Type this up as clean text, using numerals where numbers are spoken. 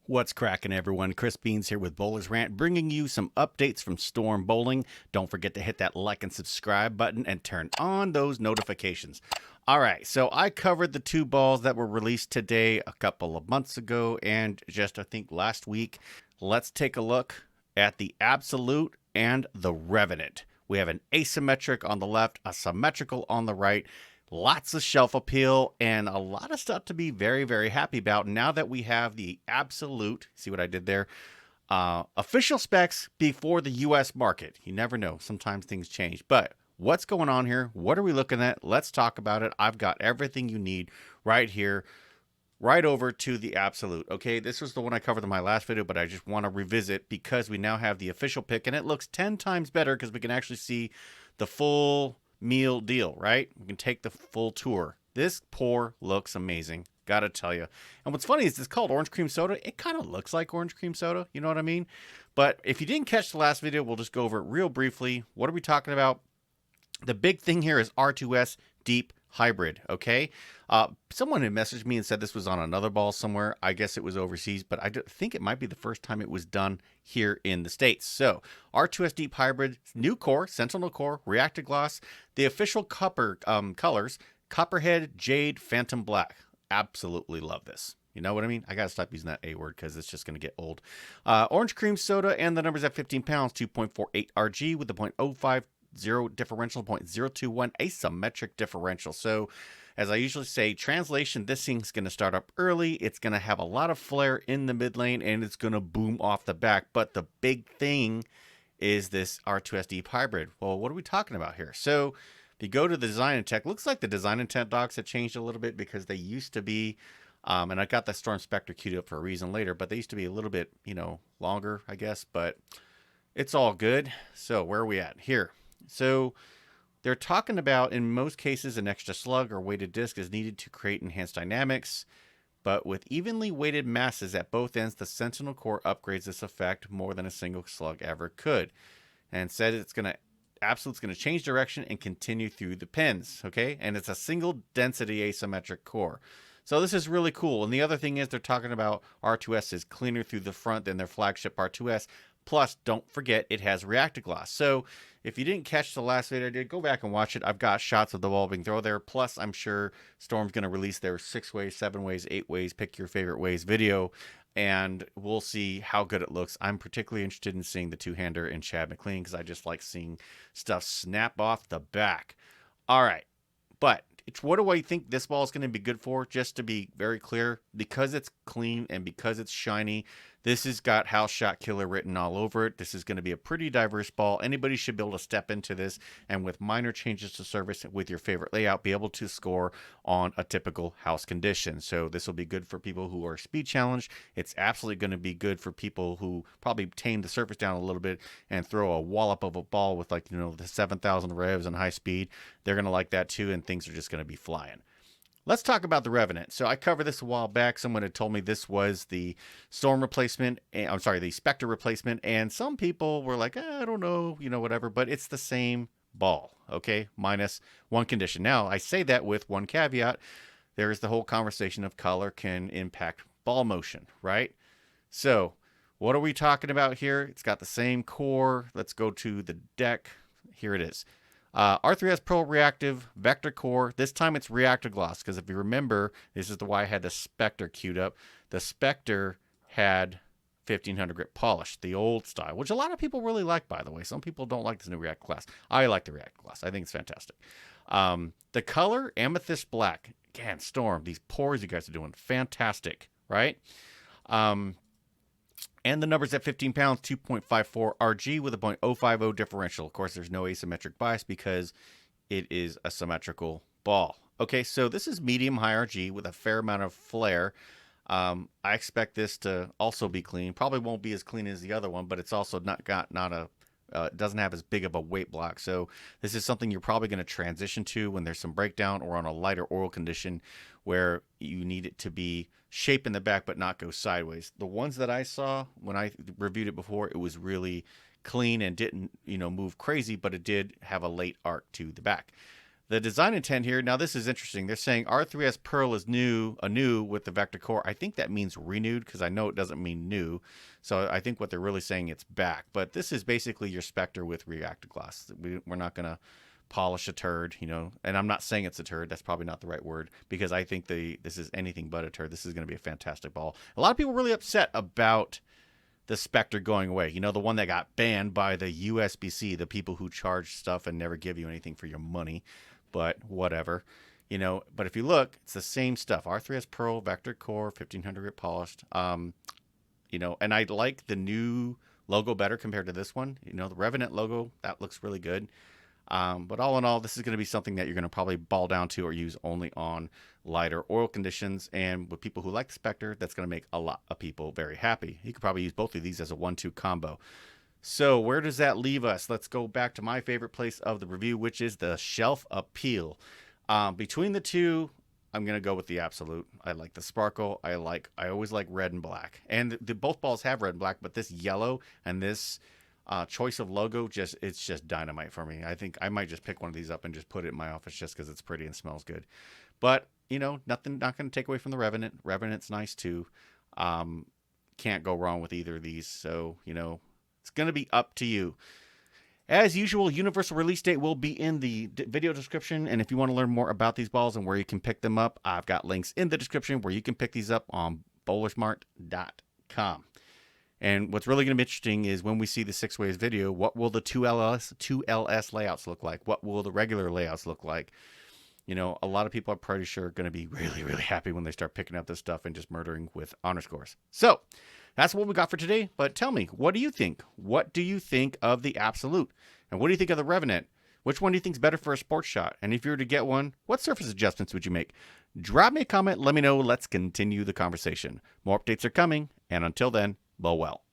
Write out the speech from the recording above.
What's cracking, everyone? Chris Beans here with Bowler's Rant, bringing you some updates from Storm Bowling. Don't forget to hit that like and subscribe button and turn on those notifications. All right, so I covered the two balls that were released today a couple of months ago and just, I think, last week. Let's take a look at the Absolute and the Revenant. We have an asymmetric on the left, a symmetrical on the right. Lots of shelf appeal and a lot of stuff to be very, very happy about now that we have the Absolute. See what I did there? Official specs before the U.S. market. You never know. Sometimes things change. But what's going on here? What are we looking at? Let's talk about it. I've got everything you need right here, right over to the Absolute. Okay, this was the one I covered in my last video, but I just want to revisit because we now have the official pick and it looks 10 times better because we can actually see the full meal deal, right? We can take the full tour. This pour looks amazing, gotta tell you. And what's funny is it's called orange cream soda. It kind of looks like orange cream soda, you know what I mean? But if you didn't catch the last video, we'll just go over it real briefly. What are we talking about? The big thing here is R2S Deep Hybrid, okay? Someone had messaged me and said this was on another ball somewhere. I guess it was overseas, but I think it might be the first time it was done here in the States. So, R2S Deep Hybrid, new core, Sentinel core, reactive gloss, the official copper colors, Copperhead, Jade, Phantom Black. Absolutely love this. You know what I mean? I got to stop using that A word because it's just going to get old. Orange cream soda and the numbers at 15 pounds, 2.48 RG with the 0.05 differential, 0.021 asymmetric differential. So as I usually say, translation, this thing's going to start up early. It's going to have a lot of flare in the mid lane and it's going to boom off the back. But the big thing is this R2S Deep Hybrid. Well, what are we talking about here? So if you go to the design and tech, looks like the design intent docs have changed a little bit because they used to be, and I got the Storm Spectre queued up for a reason later, but they used to be a little bit, longer, I guess, but it's all good. So where are we at here? So they're talking about, in most cases, an extra slug or weighted disc is needed to create enhanced dynamics, but with evenly weighted masses at both ends, the Sentinel core upgrades this effect more than a single slug ever could. And said Absolute's going to change direction and continue through the pins, okay? And it's a single density asymmetric core. So this is really cool. And the other thing is they're talking about R2S is cleaner through the front than their flagship R2S. Plus, don't forget, it has reactive gloss. So if you didn't catch the last video I did, go back and watch it. I've got shots of the ball being thrown there. Plus, I'm sure Storm's going to release their 6 ways, 7 ways, 8 ways, pick your favorite ways video. And we'll see how good it looks. I'm particularly interested in seeing the two-hander in Chad McLean because I just like seeing stuff snap off the back. All right. But what do I think this ball is going to be good for? Just to be very clear, because it's clean and because it's shiny, this has got House Shot Killer written all over it. This is going to be a pretty diverse ball. Anybody should be able to step into this and with minor changes to service with your favorite layout, be able to score on a typical house condition. So this will be good for people who are speed challenged. It's absolutely going to be good for people who probably tame the surface down a little bit and throw a wallop of a ball with the 7,000 revs and high speed. They're going to like that too, and things are just going to be flying. Let's talk about the Revenant. So I covered this a while back. Someone had told me this was the Storm replacement. I'm sorry, the Spectre replacement. And some people were like, I don't know, whatever. But it's the same ball, okay? Minus one condition. Now, I say that with one caveat. There is the whole conversation of color can impact ball motion, right? So what are we talking about here? It's got the same core. Let's go to the deck. Here it is. R3S Pro Reactive Vector Core. This time it's reactive gloss because if you remember, this is why I had the Spectre queued up. The Spectre had 1500 grit polish, the old style, which a lot of people really like, by the way. Some people don't like this new reactive gloss. I like the reactive gloss. I think it's fantastic. The color, Amethyst Black. Again, Storm, these pours you guys are doing, fantastic, right? And the numbers at 15 pounds, 2.54 RG with a 0.050 differential. Of course, there's no asymmetric bias because it is a symmetrical ball. Okay, so this is medium high RG with a fair amount of flare. I expect this to also be clean. Probably won't be as clean as the other one, but it's also doesn't have as big of a weight block. So this is something you're probably going to transition to when there's some breakdown or on a lighter oil condition where you need it to be shape in the back but not go sideways. The ones that I saw when I reviewed it before, it was really clean and didn't move crazy, but it did have a late arc to the back. The design intent here, now this is interesting. They're saying R3S Pearl is anew with the Vector Core. I think that means renewed because I know it doesn't mean new. So I think what they're really saying it's back. But this is basically your Spectre with reactive glass. We're not going to polish a turd, and I'm not saying it's a turd. That's probably not the right word because I think this is anything but a turd. This is going to be a fantastic ball. A lot of people are really upset about the Spectre going away. The one that got banned by the USBC, the people who charge stuff and never give you anything for your money. But whatever, but if you look, it's the same stuff. R3S Pearl, Vector Core, 1500 grit polished. And I like the new logo better compared to this one. The Revenant logo, that looks really good. But all in all, this is going to be something that you're going to probably ball down to or use only on lighter oil conditions. And with people who like the Spectre, that's going to make a lot of people very happy. You could probably use both of these as a 1-2 combo. So where does that leave us? Let's go back to my favorite place of the review, which is the shelf appeal. Between the two, I'm going to go with the Absolute. I like the sparkle. I always like red and black. And both balls have red and black, but this yellow and this choice of logo, it's just dynamite for me. I think I might just pick one of these up and just put it in my office just because it's pretty and smells good. But, not going to take away from the Revenant. Revenant's nice too. Can't go wrong with either of these. So, it's going to be up to you. As usual, universal release date will be in the video description. And if you want to learn more about these balls and where you can pick them up, I've got links in the description where you can pick these up on bowlersmart.com. And what's really going to be interesting is when we see the 6-ways video, what will the 2LS layouts look like? What will the regular layouts look like? A lot of people are pretty sure going to be really, really happy when they start picking up this stuff and just murdering with honor scores. So that's what we got for today. But tell me, what do you think? What do you think of the Absolute? And what do you think of the Revenant? Which one do you think is better for a sports shot? And if you were to get one, what surface adjustments would you make? Drop me a comment. Let me know. Let's continue the conversation. More updates are coming. And until then, bowl well.